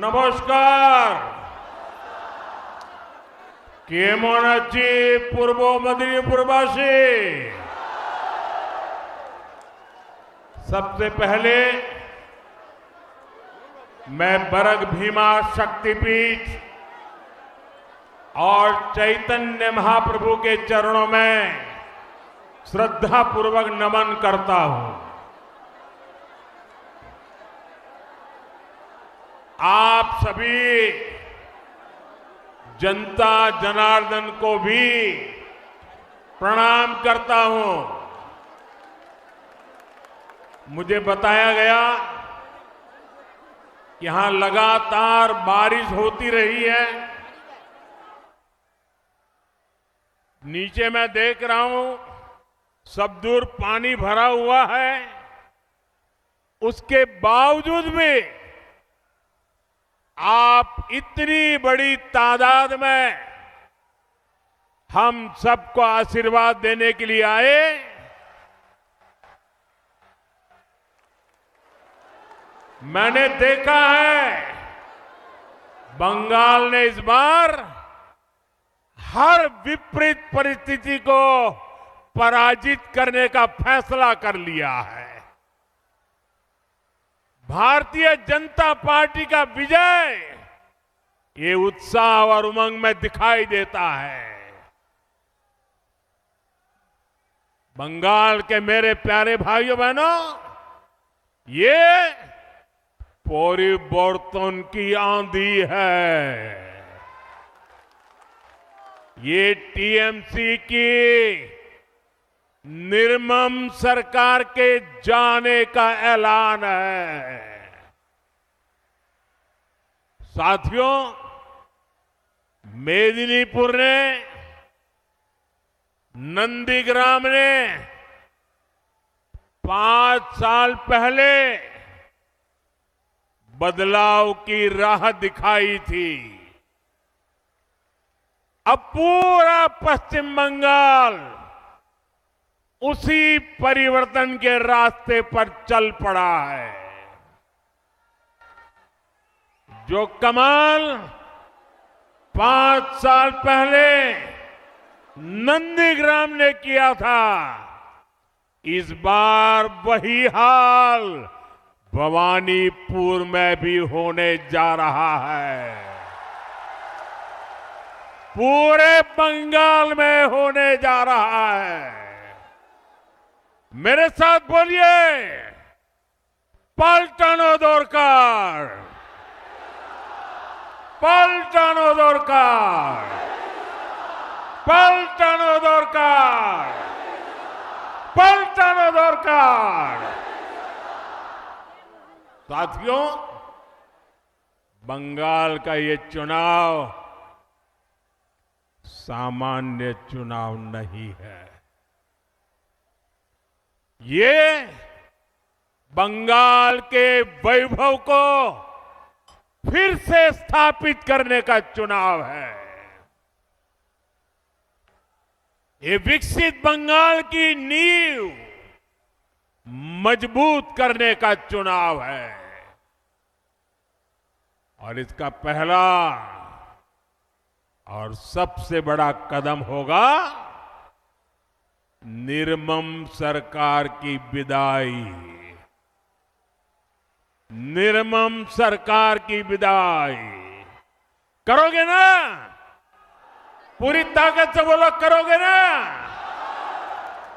नमस्कार। केमन अच्छी पूर्व मेदिनीपुरवासी। सबसे पहले मैं बरग भीमा शक्तिपीठ और चैतन्य महाप्रभु के चरणों में श्रद्धापूर्वक नमन करता हूं। आप सभी जनता जनार्दन को भी प्रणाम करता हूं। मुझे बताया गया कि यहां लगातार बारिश होती रही है। नीचे मैं देख रहा हूं सब दूर पानी भरा हुआ है। उसके बावजूद भी आप इतनी बड़ी तादाद में हम सबको आशीर्वाद देने के लिए आए। मैंने देखा है बंगाल ने इस बार हर विपरीत परिस्थिति को पराजित करने का फैसला कर लिया है। भारतीय जनता पार्टी का विजय ये उत्साह और उमंग में दिखाई देता है। बंगाल के मेरे प्यारे भाइयों बहनों, ये परिवर्तन की आंधी है। ये टीएमसी की निर्मम सरकार के जाने का ऐलान है। साथियों, मेदिनीपुर ने, नंदीग्राम ने 5 साल पहले बदलाव की राह दिखाई थी। अब पूरा पश्चिम बंगाल उसी परिवर्तन के रास्ते पर चल पड़ा है। जो कमाल 5 साल पहले नंदीग्राम ने किया था, इस बार वही हाल भवानीपुर में भी होने जा रहा है। पूरे बंगाल में होने जा रहा है। मेरे साथ बोलिए, पलटानो दरकार, पलटानो दरकार, पलटानो दरकार, पलटानो दरकार। साथियों, बंगाल का ये चुनाव सामान्य चुनाव नहीं है। ये बंगाल के वैभव को फिर से स्थापित करने का चुनाव है। ये विकसित बंगाल की नींव मजबूत करने का चुनाव है। और इसका पहला और सबसे बड़ा कदम होगा निर्मम सरकार की विदाई। निर्मम सरकार की विदाई करोगे ना? पूरी ताकत से बोलो, करोगे ना?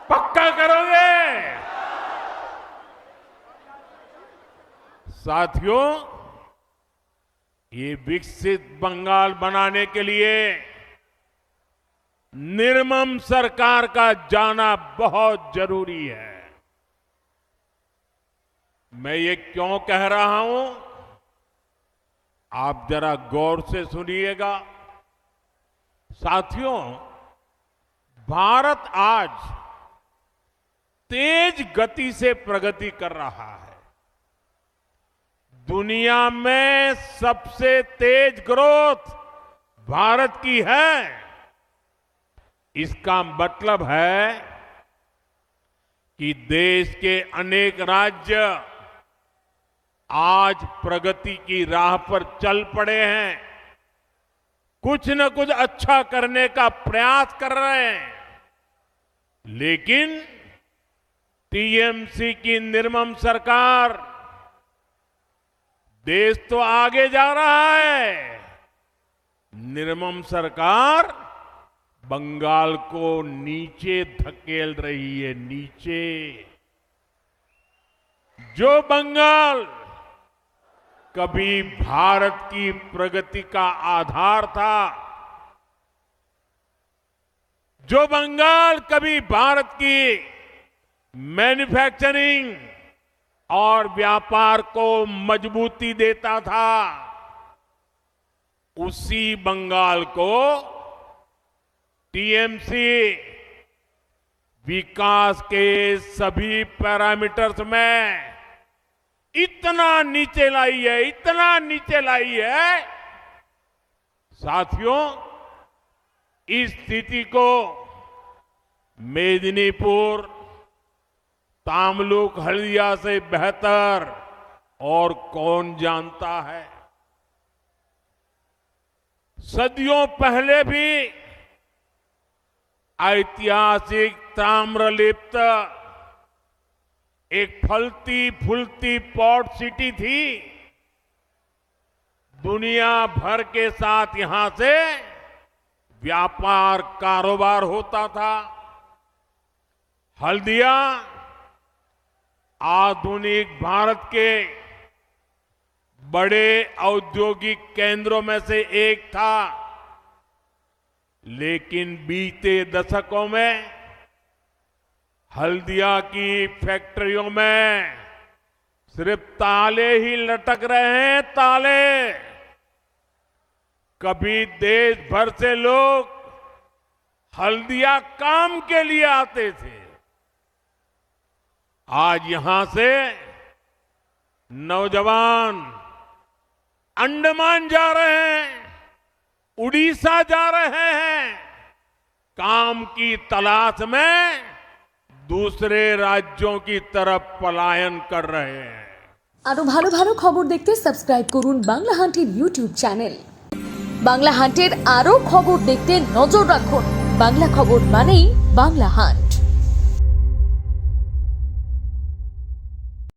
पक्का करोगे? साथियों, ये विकसित बंगाल बनाने के लिए निर्मम सरकार का जाना बहुत जरूरी है। मैं ये क्यों कह रहा हूं, आप जरा गौर से सुनिएगा। साथियों, भारत आज तेज गति से प्रगति कर रहा है। दुनिया में सबसे तेज ग्रोथ भारत की है। इसका मतलब है कि देश के अनेक राज्य आज प्रगति की राह पर चल पड़े हैं, कुछ न कुछ अच्छा करने का प्रयास कर रहे हैं, लेकिन टीएमसी की निर्मम सरकार, देश तो आगे जा रहा है, निर्मम सरकार बंगाल को नीचे धकेल रही है, नीचे। जो बंगाल कभी भारत की प्रगति का आधार था, जो बंगाल कभी भारत की मैन्युफैक्चरिंग और व्यापार को मजबूती देता था, उसी बंगाल को टीएमसी विकास के सभी पैरामीटर्स में इतना नीचे लाई है, इतना नीचे लाई है। साथियों, इस स्थिति को मेदिनीपुर, तामलुक, हल्दिया से बेहतर और कौन जानता है। सदियों पहले भी ऐतिहासिक ताम्रलिप्त एक फलती फूलती पोर्ट सिटी थी। दुनिया भर के साथ यहां से व्यापार कारोबार होता था। हल्दिया आधुनिक भारत के बड़े औद्योगिक केंद्रों में से एक था, लेकिन बीते दशकों में हल्दिया की फैक्ट्रियों में सिर्फ ताले ही लटक रहे हैं, ताले। कभी देश भर से लोग हल्दिया काम के लिए आते थे, आज यहां से नौजवान अंडमान जा रहे हैं, उड़ीसा जा रहे हैं, काम की तलाश में दूसरे राज्यों की तरफ पलायन कर रहे हैं। আরো ভালো ভালো খবর দেখতে সাবস্ক্রাইব করুন বাংলা হান্টের ইউটিউব চ্যানেল। বাংলা হান্টের আরো খবর দেখতে নজর রাখুন। বাংলা খবর মানেই বাংলা হান্ট।